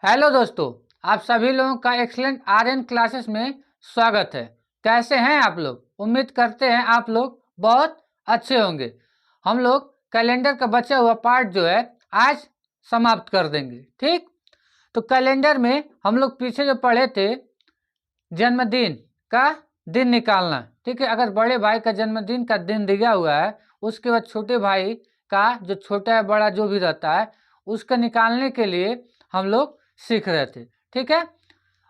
Hello दोस्तों, आप सभी लोगों का एक्सीलेंट आर्यन क्लासेस में स्वागत है। कैसे हैं आप लोग? उम्मीद करते हैं आप लोग बहुत अच्छे होंगे। हम लोग कैलेंडर का बचा हुआ पार्ट जो है आज समाप्त कर देंगे। ठीक, तो कैलेंडर में हम लोग पीछे जो पढ़े थे जन्मदिन का दिन निकालना। ठीक है, अगर बड़े भाई का जन्मदिन का दिन दिया हुआ है, उसके बाद छोटे भाई का जो छोटा है बड़ा जो भी रहता है उसका निकालने के लिए हम लोग सीख रहे थे। ठीक है,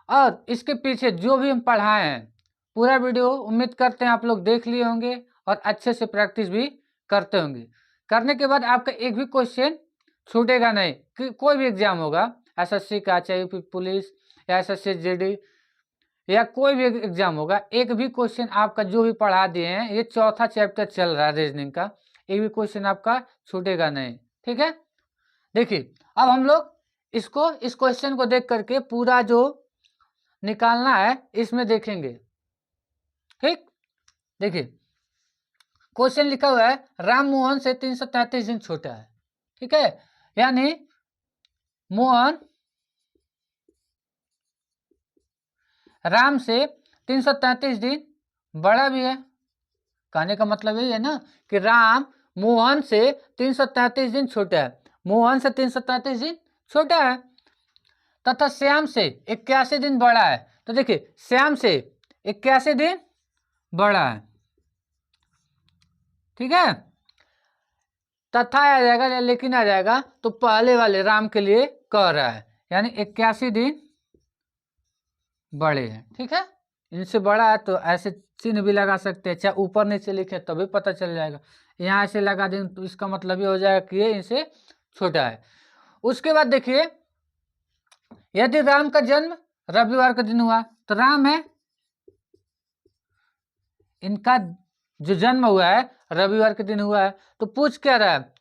और इसके पीछे जो भी हम पढ़ाए हैं पूरा वीडियो उम्मीद करते हैं आप लोग देख लिए होंगे और अच्छे से प्रैक्टिस भी करते होंगे। करने के बाद आपका एक भी क्वेश्चन छूटेगा नहीं कि कोई भी एग्जाम होगा, एसएससी का चाहे यूपी पुलिस या एसएससी जीडी या कोई भी एग्जाम होगा, एक भी क्वेश्चन आपका जो भी पढ़ा दिए हैं, ये चौथा चैप्टर चल रहा है रीजनिंग का, एक भी क्वेश्चन आपका छूटेगा नहीं। ठीक है, देखिए अब हम लोग इस क्वेश्चन को देख करके पूरा जो निकालना है इसमें देखेंगे। ठीक, देखिए क्वेश्चन लिखा हुआ है राम मोहन से 333 दिन छोटा है। ठीक है, यानी मोहन राम से 333 दिन बड़ा भी है। कहने का मतलब यही है ना कि राम मोहन से 333 दिन छोटा है, मोहन से 333 दिन छोटा है, तथा श्याम से 81 दिन बड़ा है। तो देखिए श्याम से 81 दिन बड़ा है। ठीक है, तथा आ जाएगा या लेकिन आ जाएगा तो पहले वाले राम के लिए कह रहा है, यानी 81 दिन बड़े हैं। ठीक है, इनसे बड़ा है तो ऐसे चिन्ह भी लगा सकते हैं, चाहे ऊपर नीचे लिखे तभी पता चल जाएगा। यहाँ ऐसे लगा दें तो इसका मतलब ये हो जाएगा कि ये इनसे छोटा है। उसके बाद देखिए यदि राम का जन्म रविवार का दिन हुआ तो राम है, इनका जो जन्म हुआ है रविवार के दिन हुआ है, तो पूछ क्या रहा है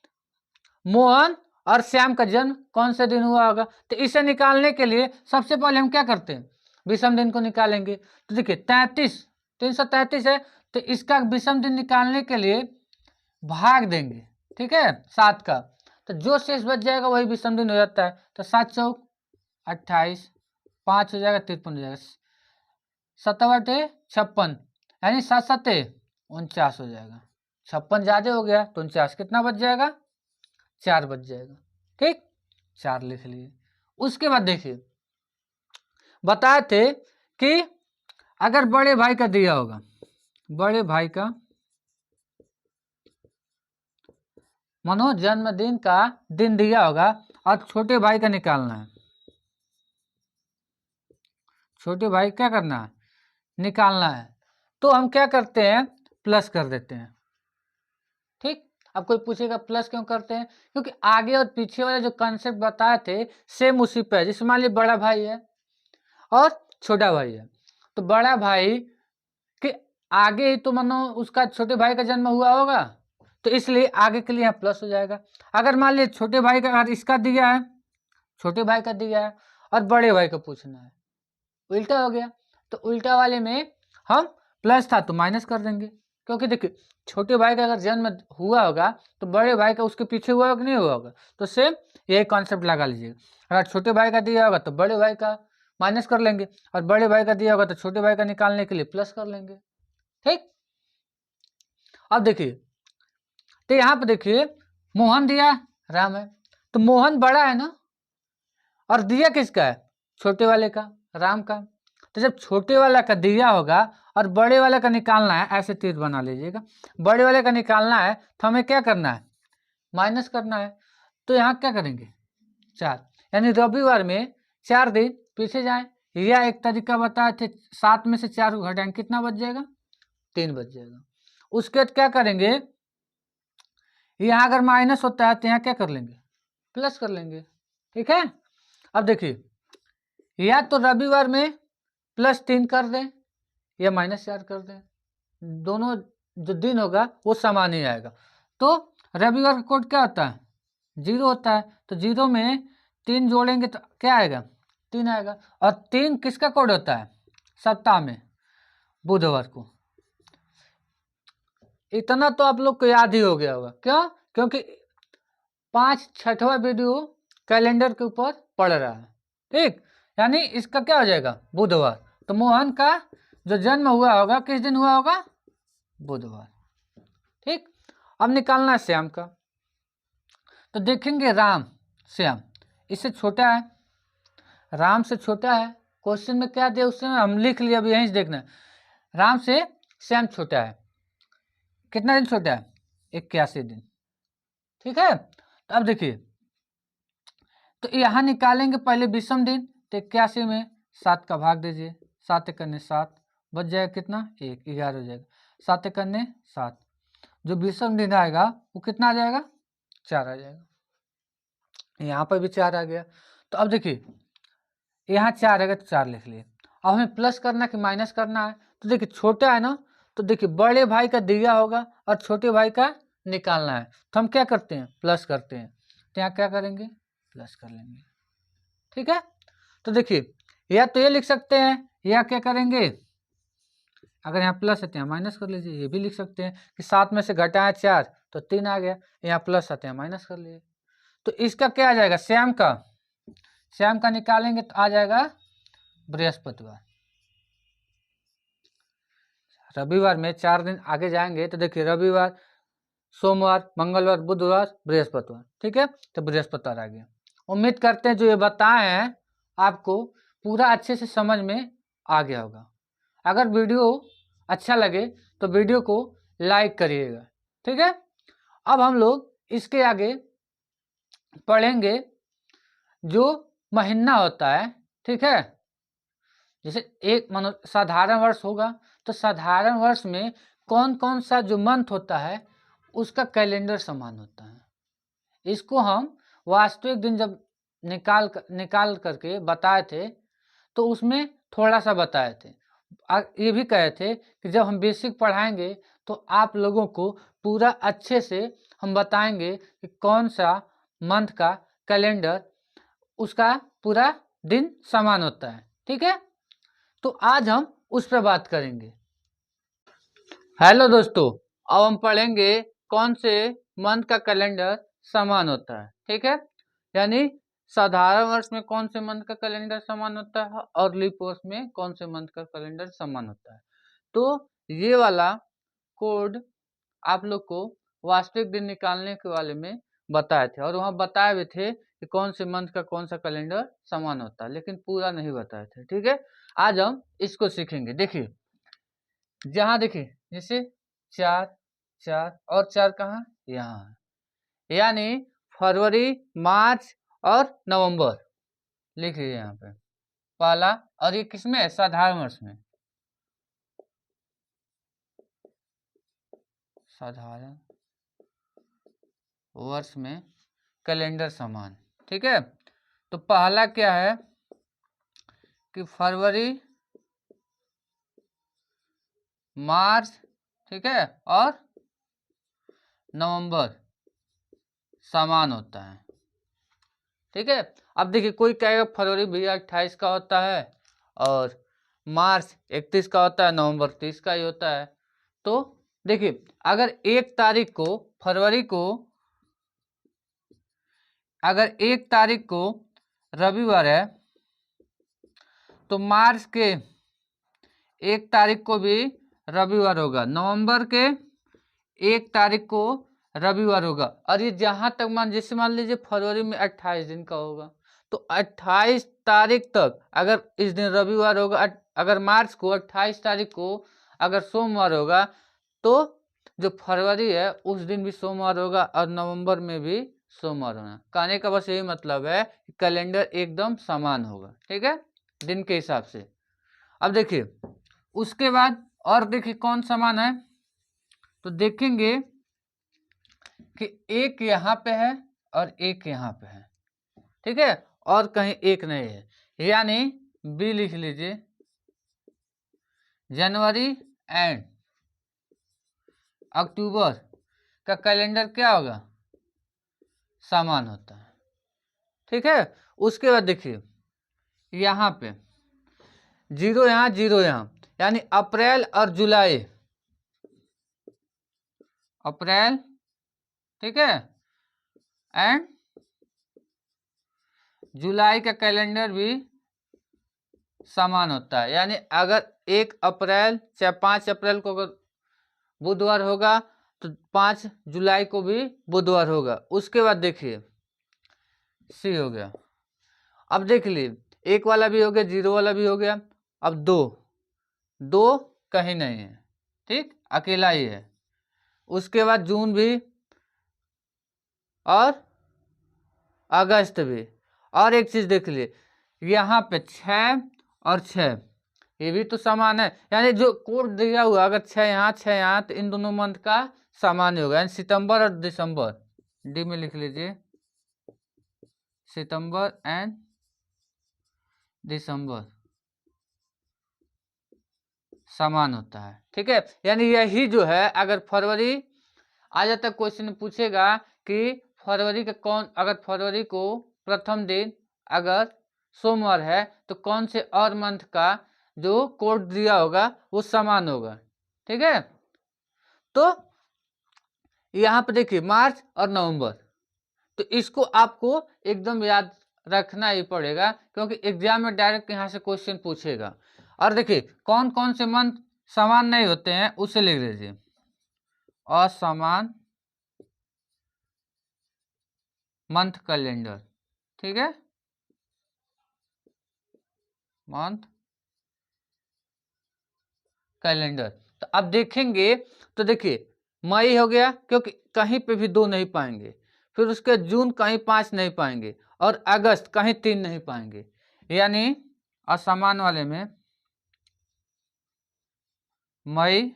मोहन और श्याम का जन्म कौन से दिन हुआ होगा। तो इसे निकालने के लिए सबसे पहले हम क्या करते हैं, विषम दिन को निकालेंगे। तो देखिए 333 है, तो इसका विषम दिन निकालने के लिए भाग देंगे। ठीक है, 7 का, तो जो शेष बच जाएगा वही विषम दिन हो जाता है। तो 7 चौक 28, 5 हो जाएगा 53 हो जाएगा, 7 56, यानी 7 7 49 हो जाएगा। 56 ज्यादा हो गया तो 49 कितना बच जाएगा, 4 बच जाएगा। ठीक, 4 लिख लिए। उसके बाद देखिए बताए थे कि अगर बड़े भाई का दिया होगा, बड़े भाई का मानो जन्मदिन का दिन दिया होगा और छोटे भाई का निकालना है, छोटे भाई क्या करना है, निकालना है, तो हम क्या करते हैं प्लस कर देते हैं। ठीक, अब कोई पूछेगा प्लस क्यों करते हैं, क्योंकि आगे और पीछे वाले जो कॉन्सेप्ट बताए थे सेम उसी पे है। जैसे मान लीजिए बड़ा भाई है और छोटा भाई है, तो बड़ा भाई के आगे ही तो मानो उसका छोटे भाई का जन्म हुआ होगा, तो इसलिए आगे के लिए यहाँ प्लस हो जाएगा। अगर मान लीजिए छोटे भाई का अगर इसका दिया है, छोटे भाई का दिया है और बड़े भाई का पूछना है, उल्टा हो गया, तो उल्टा वाले में हम प्लस था तो माइनस कर देंगे। क्योंकि देखिए छोटे भाई का अगर जन्म हुआ होगा तो बड़े भाई का उसके पीछे हुआ होगा कि नहीं हुआ होगा, तो सेम यही कॉन्सेप्ट लगा लीजिएगा। अगर छोटे भाई का दिया होगा तो बड़े भाई का माइनस कर लेंगे, और बड़े भाई का दिया होगा तो छोटे भाई का निकालने के लिए प्लस कर लेंगे। ठीक, अब देखिए तो यहाँ पे देखिए मोहन दिया राम है, तो मोहन बड़ा है ना, और दिया किसका है, छोटे वाले का, राम का। तो जब छोटे वाला का दिया होगा और बड़े वाले का निकालना है, ऐसे तीर बना लीजिएगा, बड़े वाले का निकालना है तो हमें क्या करना है, माइनस करना है। तो यहाँ क्या करेंगे 4, यानी रविवार में 4 दिन पीछे जाएं, या एक तरीका बताए थे 7 में से 4 को घटाएंगे कितना बच जाएगा, 3 बच जाएगा। उसके बाद क्या करेंगे, यहाँ अगर माइनस होता है तो यहाँ क्या कर लेंगे, प्लस कर लेंगे। ठीक है, अब देखिए या तो रविवार में +3 कर दें या -4 कर दें, दोनों जो दिन होगा वो समान ही आएगा। तो रविवार का कोड क्या होता है, 0 होता है, तो 0 में 3 जोड़ेंगे तो क्या आएगा, 3 आएगा। और 3 किसका कोड होता है, सप्ताह में बुधवार को। इतना तो आप लोग को याद ही हो गया होगा, क्यों, क्योंकि 5 छठवां वीडियो कैलेंडर के ऊपर पढ़ रहा है। ठीक, यानी इसका क्या हो जाएगा, बुधवार। तो मोहन का जो जन्म हुआ होगा किस दिन हुआ होगा, बुधवार। ठीक, अब निकालना है श्याम का। तो देखेंगे राम श्याम, इससे छोटा है, राम से छोटा है। क्वेश्चन में क्या दिया उससे हम लिख लिया, अभी यहीं से देखना है। राम से श्याम छोटा है, कितना दिन छोटा है, 81 दिन। ठीक है, तो अब देखिए, तो यहाँ निकालेंगे पहले विषम दिन। तो 81 में 7 का भाग दीजिए, 7 करने 7, बच जाएगा कितना, 1, 11 हो जाएगा। 7 करने 7, जो विषम दिन आएगा वो कितना आ जाएगा, 4 आ जाएगा। यहाँ पर भी 4 आ गया। तो अब देखिए, यहाँ 4 आएगा तो 4 लिख लिए। अब हमें प्लस करना कि माइनस करना है। तो देखिए छोटा है ना, तो देखिए बड़े भाई का दिया होगा और छोटे भाई का निकालना है, तो हम क्या करते हैं, प्लस करते हैं। तो यहाँ क्या करेंगे, प्लस कर लेंगे। ठीक है, तो देखिए या तो ये लिख सकते हैं, या क्या करेंगे, अगर यहाँ प्लस है तो यहाँ माइनस कर लीजिए। ये भी लिख सकते हैं कि 7 में से घटाया 4 तो 3 आ गया, यहाँ प्लस आते हैं माइनस कर लीजिए। तो इसका क्या आ जाएगा, श्याम का निकालेंगे तो आ जाएगा बृहस्पतिवार। रविवार में 4 दिन आगे जाएंगे तो देखिए रविवार, सोमवार, मंगलवार, बुधवार, बृहस्पतिवार। ठीक है, तो बृहस्पतिवार आ गया। उम्मीद करते हैं जो ये बताए हैं आपको पूरा अच्छे से समझ में आ गया होगा। अगर वीडियो अच्छा लगे तो वीडियो को लाइक करिएगा। ठीक है, अब हम लोग इसके आगे पढ़ेंगे जो महीना होता है। ठीक है, जैसे एक मानो साधारण वर्ष होगा, तो साधारण वर्ष में कौन कौन सा जो मंथ होता है उसका कैलेंडर समान होता है। इसको हम वास्तविक दिन जब निकाल करके बताए थे तो उसमें थोड़ा सा बताए थे। ये भी कहे थे कि जब हम बेसिक पढ़ाएंगे तो आप लोगों को पूरा अच्छे से हम बताएंगे कि कौन सा मंथ का कैलेंडर उसका पूरा दिन समान होता है। ठीक है, तो आज हम उस पर बात करेंगे। हेलो दोस्तों, अब हम पढ़ेंगे कौन से मंथ का कैलेंडर समान होता है। ठीक है, यानी साधारण वर्ष में कौन से मंथ का कैलेंडर समान होता है और लीप वर्ष में कौन से मंथ का कैलेंडर समान होता है। तो ये वाला कोड आप लोग को वास्तविक दिन निकालने के वाले में बताए थे, और वहाँ बताए भी थे कि कौन से मंथ का कौन सा कैलेंडर समान होता है, लेकिन पूरा नहीं बताए थे। ठीक है, आज हम इसको सीखेंगे। देखिए जहाँ देखिए जैसे 4 4 और 4 कहाँ, यहाँ है, यानी फरवरी, मार्च और नवंबर लिख लीजिए यहाँ पे पहला। और ये किसमें है, साधारण वर्ष में, साधारण वर्ष में कैलेंडर समान। ठीक है, तो पहला क्या है कि फरवरी, मार्च, ठीक है, और नवंबर समान होता है। ठीक है, अब देखिए कोई कहेगा फरवरी भैया 28 का होता है और मार्च 31 का होता है, नवंबर 30 का ही होता है। तो देखिए अगर 1 तारीख को फरवरी को, अगर 1 तारीख को रविवार है तो मार्च के 1 तारीख को भी रविवार होगा, नवंबर के 1 तारीख को रविवार होगा। और ये जहाँ तक जैसे मान लीजिए फरवरी में 28 दिन का होगा, तो 28 तारीख तक अगर इस दिन रविवार होगा, अगर मार्च को 28 तारीख को अगर सोमवार होगा, तो जो फरवरी है उस दिन भी सोमवार होगा और नवंबर में भी सोमवार होना। कहने का बस यही मतलब है कि कैलेंडर एकदम समान होगा। ठीक है, दिन के हिसाब से। अब देखिए उसके बाद और देखिए कौन समान है, तो देखेंगे कि एक यहाँ पे है और एक यहाँ पे है। ठीक है, और कहीं एक नहीं है, यानी बी लिख लीजिए, जनवरी एंड अक्टूबर का कैलेंडर क्या होगा, समान होता है। ठीक है, उसके बाद देखिए यहाँ पे 0 यहाँ 0 यहाँ, यानी अप्रैल और जुलाई, अप्रैल, ठीक है, एंड जुलाई का कैलेंडर भी समान होता है। यानी अगर 1 अप्रैल चाहे 5 अप्रैल को अगर बुधवार होगा तो 5 जुलाई को भी बुधवार होगा। उसके बाद देखिए सी हो गया। अब देख लीजिए 1 वाला भी हो गया, 0 वाला भी हो गया। अब 2 कहीं नहीं है, ठीक, अकेला ही है। उसके बाद जून भी और अगस्त भी। और एक चीज देख लीजिए यहाँ पे 6 और 6 ये भी तो समान है। यानी जो कोड दिया हुआ अगर 6 यहाँ 6 यहाँ तो इन दोनों मंथ का समान होगा। यानी सितंबर और दिसंबर, डी में लिख लीजिए सितंबर एंड दिसंबर समान होता है, ठीक है। यानी यही जो है अगर फरवरी आ जाता क्वेश्चन पूछेगा कि फरवरी का कौन, अगर फरवरी को प्रथम दिन अगर सोमवार है तो कौन से और मंथ का जो कोड दिया होगा वो समान होगा, ठीक है। तो यहाँ पे देखिए मार्च और नवंबर, तो इसको आपको एकदम याद रखना ही पड़ेगा क्योंकि एग्जाम में डायरेक्ट यहाँ से क्वेश्चन पूछेगा। और देखिए कौन कौन से मंथ समान नहीं होते हैं उसे लिख लीजिए, असमान मंथ कैलेंडर, ठीक है, मंथ कैलेंडर। तो अब देखेंगे तो देखिए मई हो गया क्योंकि कहीं पे भी 2 नहीं पाएंगे, फिर उसके जून कहीं 5 नहीं पाएंगे और अगस्त कहीं 3 नहीं पाएंगे। यानी असमान वाले में मई,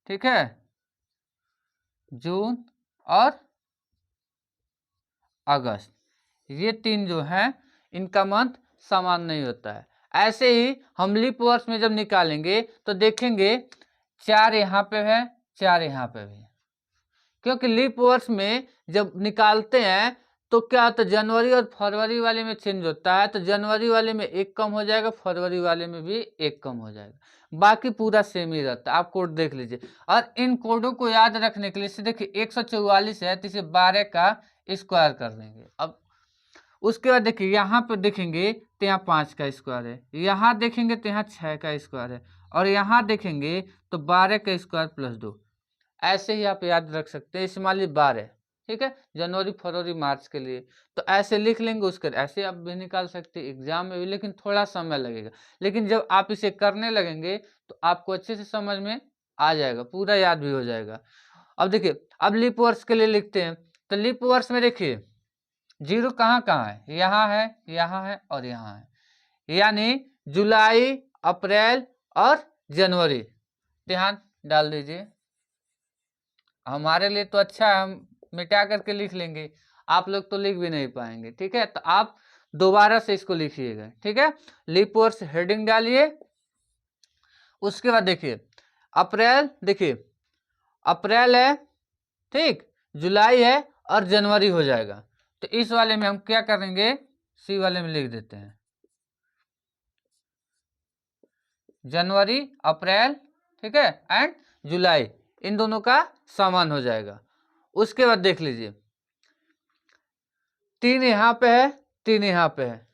ठीक है, जून और अगस्त, ये 3 जो है इनका मंथ समान नहीं होता है। ऐसे ही हम लीप वर्ष में जब निकालेंगे तो देखेंगे 4 यहाँ पे है, 4 यहाँ पे भी, क्योंकि लीप वर्ष में जब निकालते हैं तो क्या होता है जनवरी और फरवरी वाले में चेंज होता है। तो जनवरी वाले में 1 कम हो जाएगा, फरवरी वाले में भी 1 कम हो जाएगा, बाकी पूरा सेम ही रहता है। आप कोड देख लीजिए। और इन कोडों को याद रखने के लिए देखिए 144 है तो इसे 12 का स्क्वायर कर देंगे। अब उसके बाद देखिए यहाँ पे देखेंगे तो यहाँ 5 का स्क्वायर है, यहाँ देखेंगे तो यहाँ 6 का स्क्वायर है, और यहाँ देखेंगे तो 12 का स्क्वायर प्लस 2। ऐसे ही आप याद रख सकते हैं। इसमें मान लीजिए 12, ठीक है, जनवरी फरवरी मार्च के लिए तो ऐसे लिख लेंगे। उसके ऐसे आप भी निकाल सकते हैं एग्जाम में भी, लेकिन थोड़ा समय लगेगा। लेकिन जब आप इसे करने लगेंगे तो आपको अच्छे से समझ में आ जाएगा, पूरा याद भी हो जाएगा। अब देखिए अब लीप वर्ष के लिए लिखते हैं। तो लीप वर्ष में देखिए 0 कहाँ कहाँ है, यहाँ है, यहाँ है और यहाँ है। यानी जुलाई, अप्रैल और जनवरी, ध्यान डाल दीजिए। हमारे लिए तो अच्छा है, हम मिटा करके लिख लेंगे, आप लोग तो लिख भी नहीं पाएंगे, ठीक है। तो आप दोबारा से इसको लिखिएगा, ठीक है। लीप वर्ष हेडिंग डालिए। उसके बाद देखिए अप्रैल, देखिए अप्रैल है, ठीक, जुलाई है और जनवरी हो जाएगा। तो इस वाले में हम क्या करेंगे, सी वाले में लिख देते हैं जनवरी, अप्रैल, ठीक है, एंड जुलाई, इन दोनों का समान हो जाएगा। उसके बाद देख लीजिए 3 यहाँ पे है, 3 यहाँ पे है,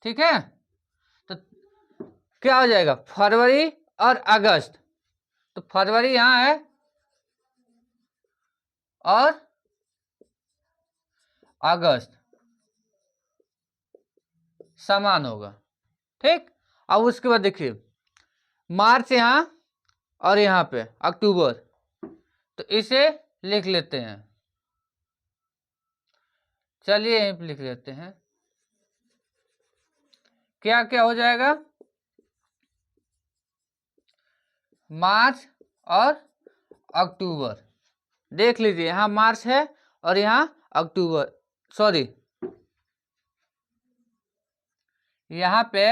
ठीक है। तो क्या हो जाएगा फरवरी और अगस्त, तो फरवरी यहाँ है और अगस्त समान होगा, ठीक। अब उसके बाद देखिए मार्च यहाँ और यहाँ पे अक्टूबर, तो इसे लिख लेते हैं। चलिए यहीं पे लिख लेते हैं, क्या क्या हो जाएगा, मार्च और अक्टूबर। देख लीजिए यहाँ मार्च है और यहाँ अक्टूबर, सॉरी यहाँ पे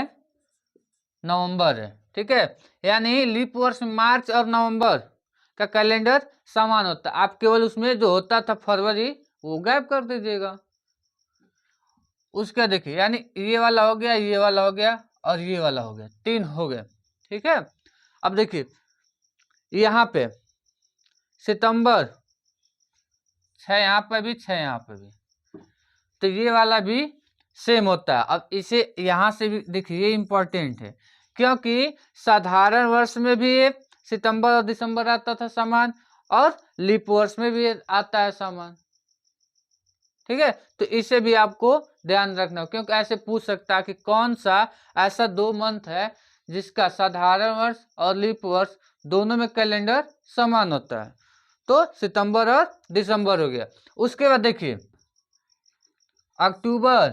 नवंबर है, ठीक है। यानी लीप वर्ष मार्च और नवंबर का कैलेंडर समान होता है। आप केवल उसमें जो होता था फरवरी वो गायब कर दीजिएगा। उसका देखिए यानी ये वाला हो गया, ये वाला हो गया और ये वाला हो गया, 3 हो गए, ठीक है। अब देखिए यहाँ पे सितंबर 6 यहाँ पे भी, 6 यहाँ पे भी, तो ये वाला भी सेम होता है। अब इसे यहाँ से भी देखिए, इम्पोर्टेंट है, क्योंकि साधारण वर्ष में भी सितंबर और दिसंबर आता था समान, और लीप वर्ष में भी आता है समान। ठीक है, तो इसे भी आपको ध्यान रखना, क्योंकि ऐसे पूछ सकता है कि कौन सा ऐसा 2 मंथ है जिसका साधारण वर्ष और लीप वर्ष दोनों में कैलेंडर समान होता है। तो सितंबर और दिसंबर हो गया। उसके बाद देखिए अक्टूबर,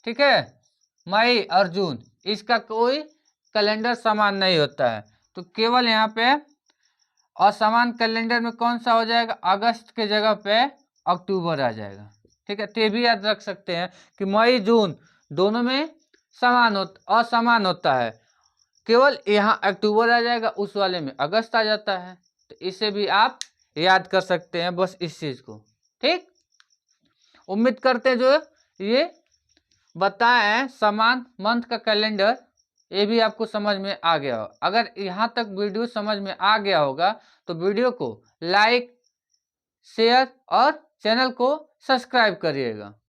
ठीक है, मई और जून, इसका कोई कैलेंडर समान नहीं होता है। तो केवल यहाँ पे असमान कैलेंडर में कौन सा हो जाएगा, अगस्त के जगह पे अक्टूबर आ जाएगा। ठीक है, तो ये भी याद रख सकते हैं कि मई जून दोनों में असमान होता है, केवल यहाँ अक्टूबर आ जाएगा, उस वाले में अगस्त आ जाता है। तो इसे भी आप याद कर सकते हैं, बस इस चीज को। ठीक, उम्मीद करते हैं जो ये बताएं समान मंथ का कैलेंडर, ये भी आपको समझ में आ गया हो। अगर यहाँ तक वीडियो समझ में आ गया होगा तो वीडियो को लाइक, शेयर और चैनल को सब्सक्राइब करिएगा।